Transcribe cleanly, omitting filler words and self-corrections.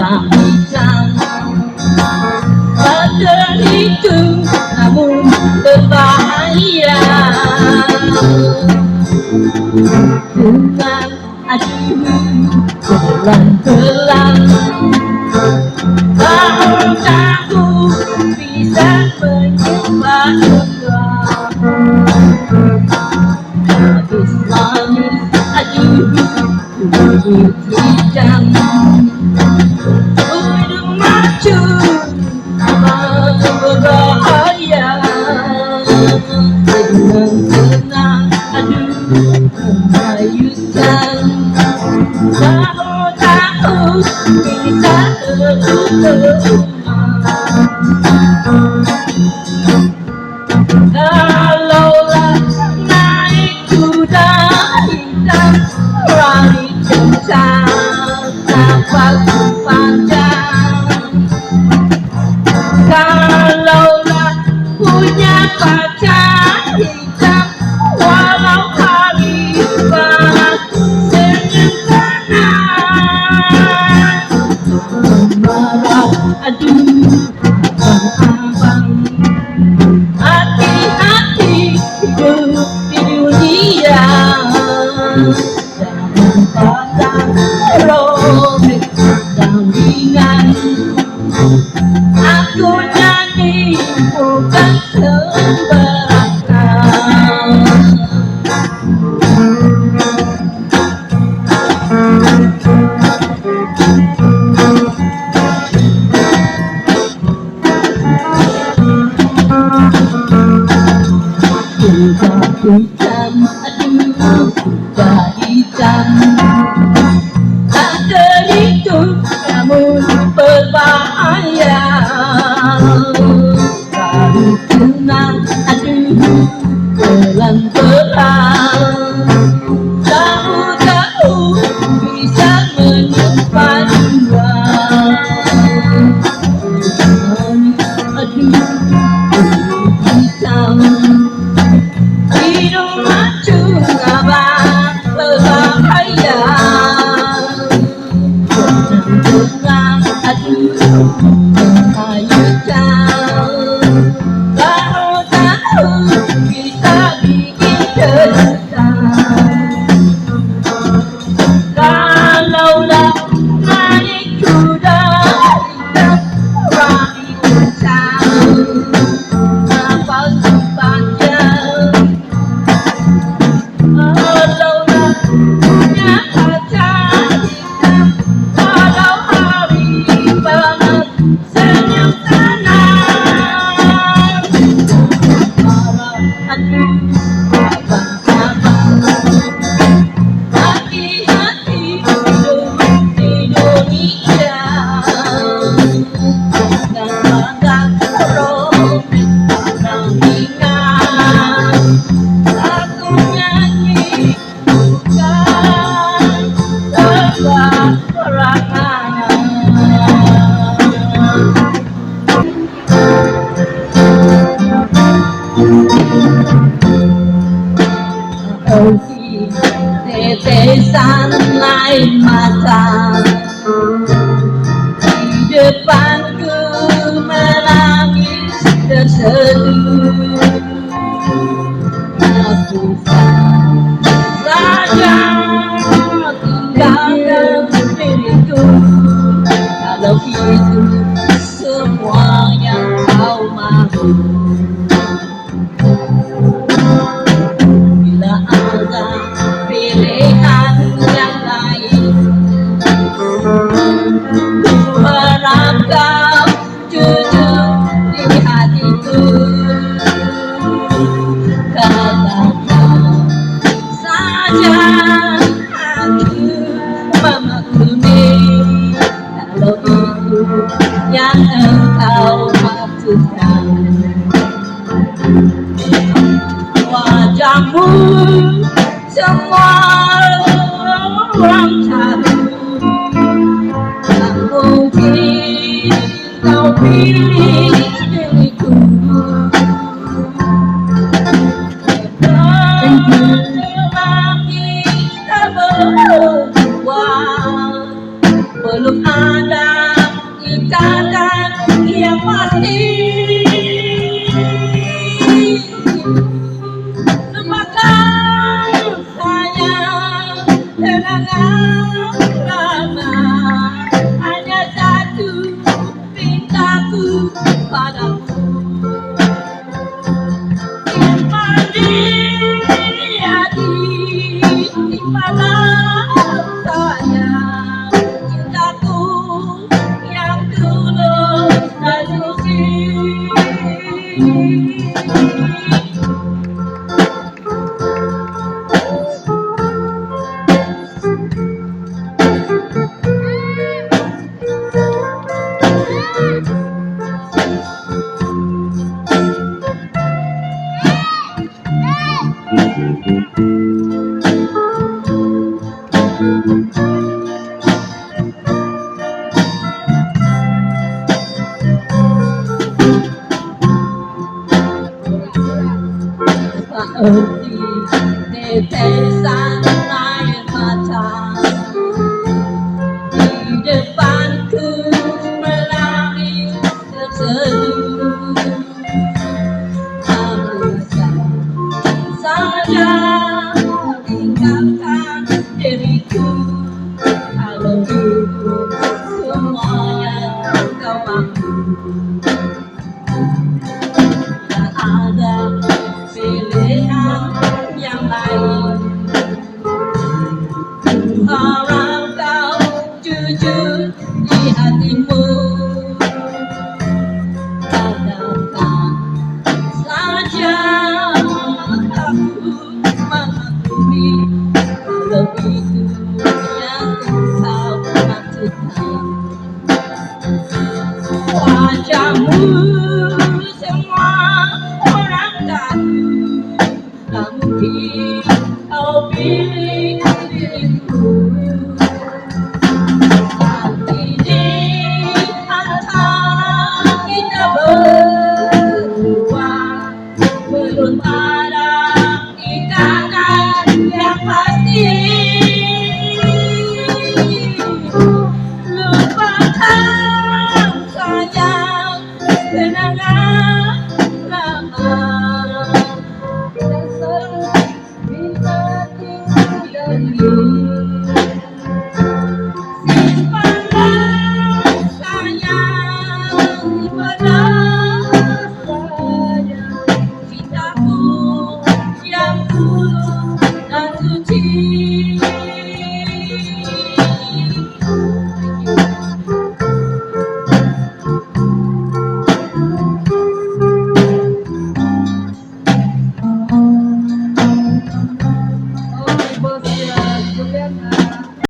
tak hitam. Padahal itu namun berbahaya. Dengan aduh pelan-pelan, tahukah bisa menyebabkan habis manis aduh kulit hitam. Ujung macu aman berbahaya. Dengan tenang aduh menghayuskan, tahu-tahu bisa terluka. Kalaulah naik kuda hitam, lari kencang, nafas panjang. Kalaulah punya pacar hitam, walau hari panas, senyum tenang. Marah aduh abang-abang, hati-hati hidup di dunia. Jangan patah robek dampingan. Aku nyanyi bukan sembarangan. Kuda hitam, aduh kuda hitam, tak terhitung namun berbahaya. Baru tenang aduh pelan-pelan, tahu-tahu bisa menyimpan dua. Aduh hitam, hidung macu abang berbahaya. Tenang aduh menghayuskan, tahu-tahu bisa bikin kesal. Kalaulah naik kuda hitam, lari kencang, nafas panjang. Kalaulah punya pacar hitam, walau hari panas, senyum tenang. Marah aduh abang-abang, hati-hati hidup di dunia. Jangan patah robek dampingan. Aku nyanyi bukan sembarangan. Tetesan air mata di depanku menangis terseduh. Aku saja tinggalkan diriku, kalau itu semua yang kau mahu. Bila ada pilihan yang lain, harap kau jujur di hatiku. Katakan saja aku memaklumi, kalau itu yang engkau maksudkan. Wajahmu semua orang tahu, tak mungkin kau pilih diriku. Kita berdua belum ada pasti lupakan sayang kenangan lama hanya satu pintaku padamu simpan di hati simpanlah sayang cintaku yang tulus dan suci. Seperti tetesan air mata di depanku melari terseduh saja tinggalkan diriku kalau itu semuanya kau mampu tak ada pilihan yang lain harap kau jujur di hatimu katakan saja aku mengakui kalau itu yang kau maksudkan wajahmu semua orang tahu tak mungkin kau pilih diriku nanti di antara kita berdua belum ada ikatan yang pasti lupakan sayang kenangan lama